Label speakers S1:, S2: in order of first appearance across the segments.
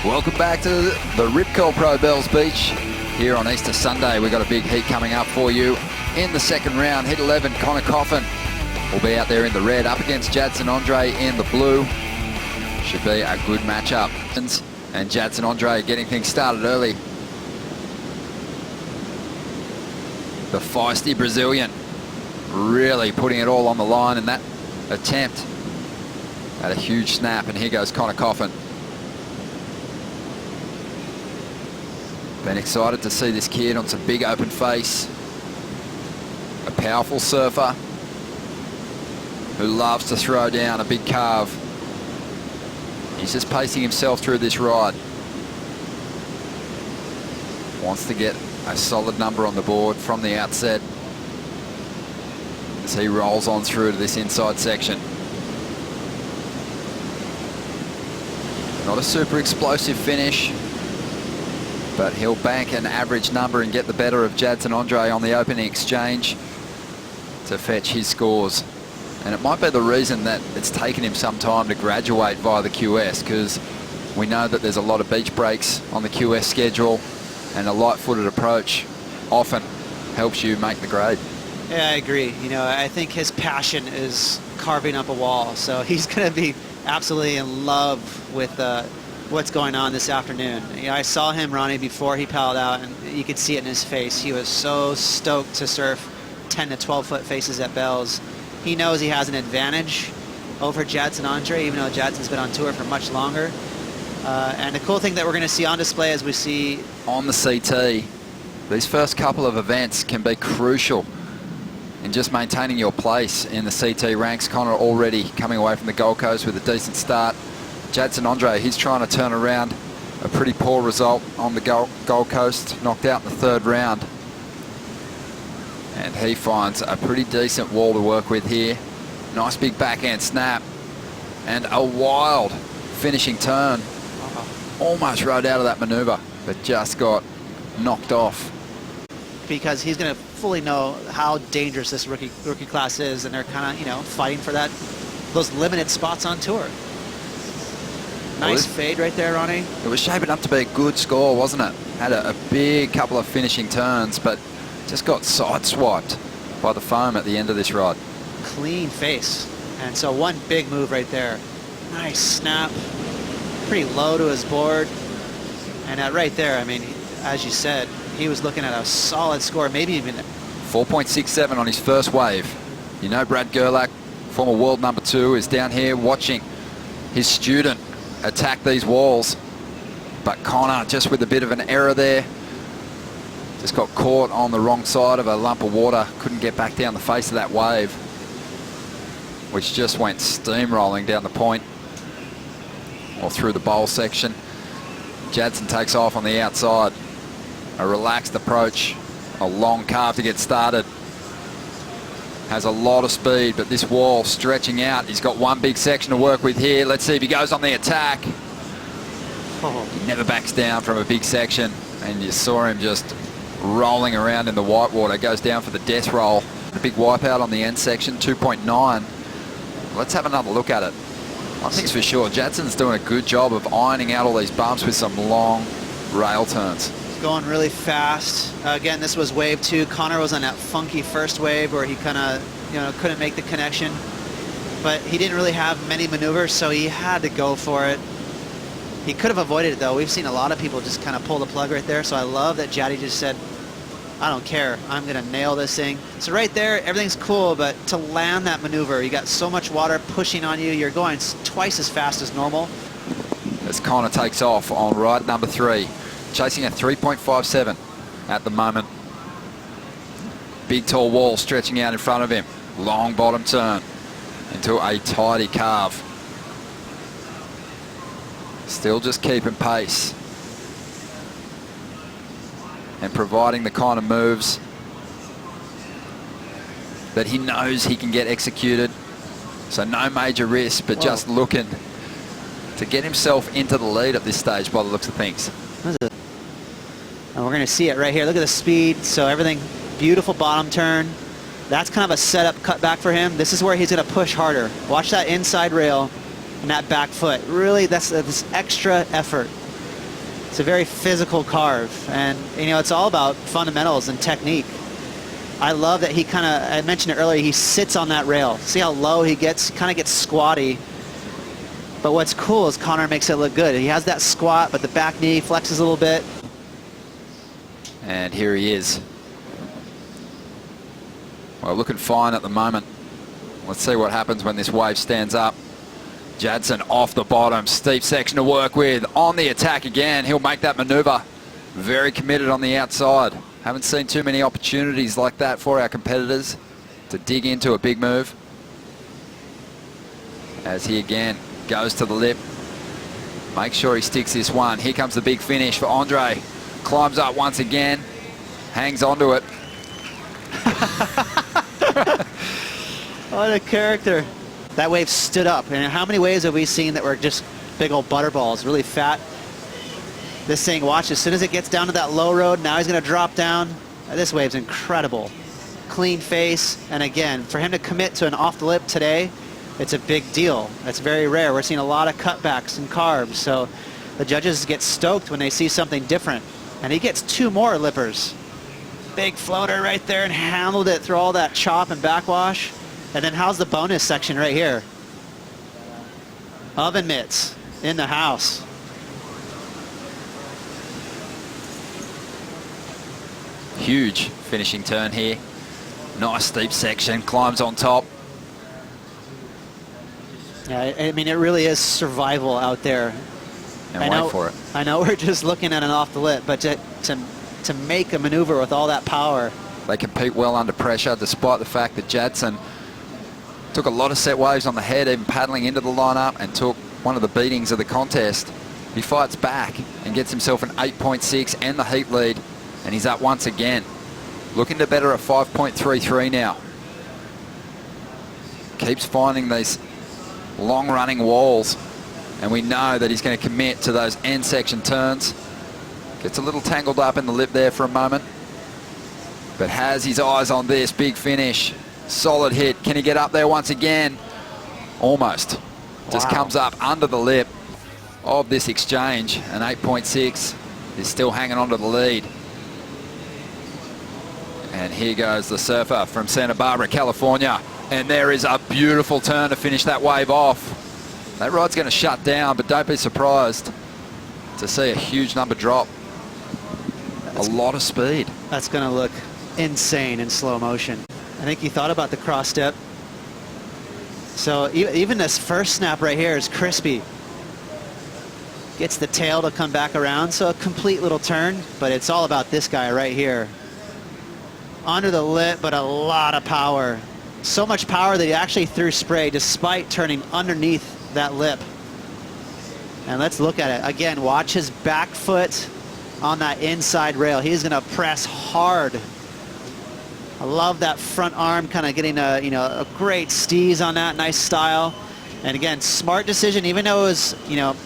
S1: Welcome back to the Rip Curl Pro Bells Beach here on Easter Sunday. We've got a big heat coming up for you in the second round. Heat 11, Conner Coffin will be out there in the red up against Jadson Andre in the blue. Should be a good matchup. And Jadson Andre getting things started early. The feisty Brazilian really putting it all on the line in that attempt at a huge snap. And here goes Conner Coffin. Been excited to see this kid on some big open face. A powerful surfer who loves to throw down a big carve. He's just pacing himself through this ride. Wants to get a solid number on the board from the outset as he rolls on through to this inside section. Not a super explosive finish, but he'll bank an average number and get the better of Jadson Andre on the opening exchange to fetch his scores. And it might be the reason that it's taken him some time to graduate via the QS, because we know that there's a lot of beach breaks on the QS schedule, and a light-footed approach often helps you make the grade.
S2: Yeah, I agree. You know, I think his passion is carving up a wall, so he's going to be absolutely in love with what's going on this afternoon. You know, I saw him, Ronnie, before he paddled out, and you could see it in his face. He was so stoked to surf 10 to 12 foot faces at Bells. He knows he has an advantage over Jadson Andre, even though Jadson's been on tour for much longer. And the cool thing that we're going to see on display as we see
S1: on the CT, these first couple of events can be crucial in just maintaining your place in the CT ranks. Conner already coming away from the Gold Coast with a decent start. Jadson Andre, he's trying to turn around a pretty poor result on the Gold Coast, knocked out in the third round. And he finds a pretty decent wall to work with here. Nice big backhand snap and a wild finishing turn. Almost rode out of that maneuver, but just got knocked off.
S2: Because he's going to fully know how dangerous this rookie class is, and they're kind of, you know, fighting for those limited spots on tour. Nice fade right there, Ronnie.
S1: It was shaping up to be a good score, wasn't it? Had a big couple of finishing turns, but just got sideswiped by the foam at the end of this ride.
S2: Clean face. And so one big move right there. Nice snap. Pretty low to his board. And right there, I mean, as you said, he was looking at a solid score, maybe even
S1: 4.67 on his first wave. You know, Brad Gerlach, former world number 2, is down here watching his student attack these walls. But Conner, just with a bit of an error there, just got caught on the wrong side of a lump of water. Couldn't get back down the face of that wave, which just went steamrolling down the point or through the bowl section. Jadson takes off on the outside. A relaxed approach, a long carve to get started. Has a lot of speed, but this wall stretching out. He's got one big section to work with here. Let's see if he goes on the attack. He never backs down from a big section, and you saw him just rolling around in the whitewater. Goes down for the death roll. A big wipeout on the end section, 2.9. Let's have another look at it. One thing's for sure, Jadson's doing a good job of ironing out all these bumps with some long rail turns.
S2: Going really fast. Again, this was wave 2. Conner was on that funky first wave where he kind of, you know, couldn't make the connection, but he didn't really have many maneuvers, so he had to go for it. He could have avoided it though. We've seen a lot of people just kind of pull the plug right there, so I love that Jaddy just said, I don't care, I'm gonna nail this thing. So right there, everything's cool, but to land that maneuver, you got so much water pushing on you, you're going twice as fast as normal.
S1: As Conner takes off on ride number 3. Chasing a 3.57 at the moment. Big tall wall stretching out in front of him. Long bottom turn into a tidy carve. Still just keeping pace and providing the kind of moves that he knows he can get executed. So no major risk, but just looking to get himself into the lead at this stage by the looks of things.
S2: And we're going to see it right here. Look at the speed. So everything, beautiful bottom turn. That's kind of a setup cutback for him. This is where he's going to push harder. Watch that inside rail and that back foot. Really, that's this extra effort It's a very physical carve, and you know, it's all about fundamentals and technique. I love that he kind of, I mentioned it earlier, he sits on that rail. See how low he gets, kind of gets squatty. But what's cool is Conner makes it look good. He has that squat, but the back knee flexes a little bit.
S1: And here he is. Well, looking fine at the moment. Let's see what happens when this wave stands up. Jadson off the bottom, steep section to work with. On the attack again, he'll make that maneuver. Very committed on the outside. Haven't seen too many opportunities like that for our competitors to dig into a big move. As he again goes to the lip. Make sure he sticks this one. Here comes the big finish for Andre. Climbs up once again. Hangs onto it.
S2: What a character. That wave stood up. And how many waves have we seen that were just big old butterballs, really fat? This thing, watch, as soon as it gets down to that low road, now he's going to drop down. This wave's incredible. Clean face. And again, for him to commit to an off the lip today, it's a big deal. That's very rare. We're seeing a lot of cutbacks and carbs. So the judges get stoked when they see something different. And he gets 2 more lippers. Big floater right there, and handled it through all that chop and backwash. And then how's the bonus section right here? Oven mitts in the house.
S1: Huge finishing turn here. Nice steep section, climbs on top.
S2: Yeah, I mean, it really is survival out there.
S1: And wait for it.
S2: I know we're just looking at an off the lip, but to make a maneuver with all that power.
S1: They compete well under pressure, despite the fact that Jadson took a lot of set waves on the head, even paddling into the lineup, and took one of the beatings of the contest. He fights back and gets himself an 8.6 and the heat lead, and he's up once again. Looking to better a 5.33 now. Keeps finding these long-running walls, and we know that he's going to commit to those end section turns. Gets a little tangled up in the lip there for a moment, but has his eyes on this big finish. Solid hit. Can he get up there once again? Almost. Just comes up under the lip of this exchange. An 8.6 is still hanging on to the lead. And here goes the surfer from Santa Barbara, California. And there is a beautiful turn to finish that wave off. That ride's going to shut down, but don't be surprised to see a huge number drop. A lot of speed.
S2: That's going to look insane in slow motion. I think he thought about the cross step. So even this first snap right here is crispy. Gets the tail to come back around, so a complete little turn, but it's all about this guy right here. Under the lip, but a lot of power. So much power that he actually threw spray despite turning underneath that lip. And let's look at it. Again, watch his back foot on that inside rail. He's going to press hard. I love that front arm kind of getting a great steeze on that, nice style. And again, smart decision, even though it was,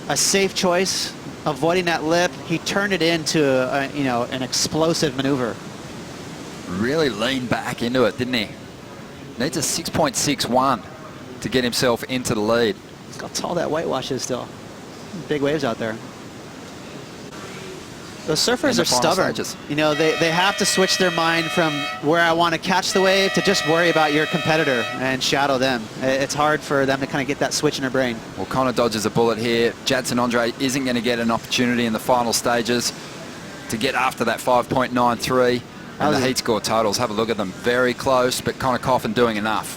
S2: a safe choice, avoiding that lip, he turned it into an explosive maneuver.
S1: Really leaned back into it, didn't he? Needs a 6.61 to get himself into the lead.
S2: Look how tall that whitewash is still. Big waves out there. Those surfers are stubborn.
S1: Stages.
S2: They have to switch their mind from where I want to catch the wave to just worry about your competitor and shadow them. It's hard for them to kind of get that switch in their brain.
S1: Well, Conner dodges a bullet here. Jadson Andre isn't going to get an opportunity in the final stages to get after that 5.93. And the heat score totals, have a look at them. Very close, but Conner Coffin doing enough.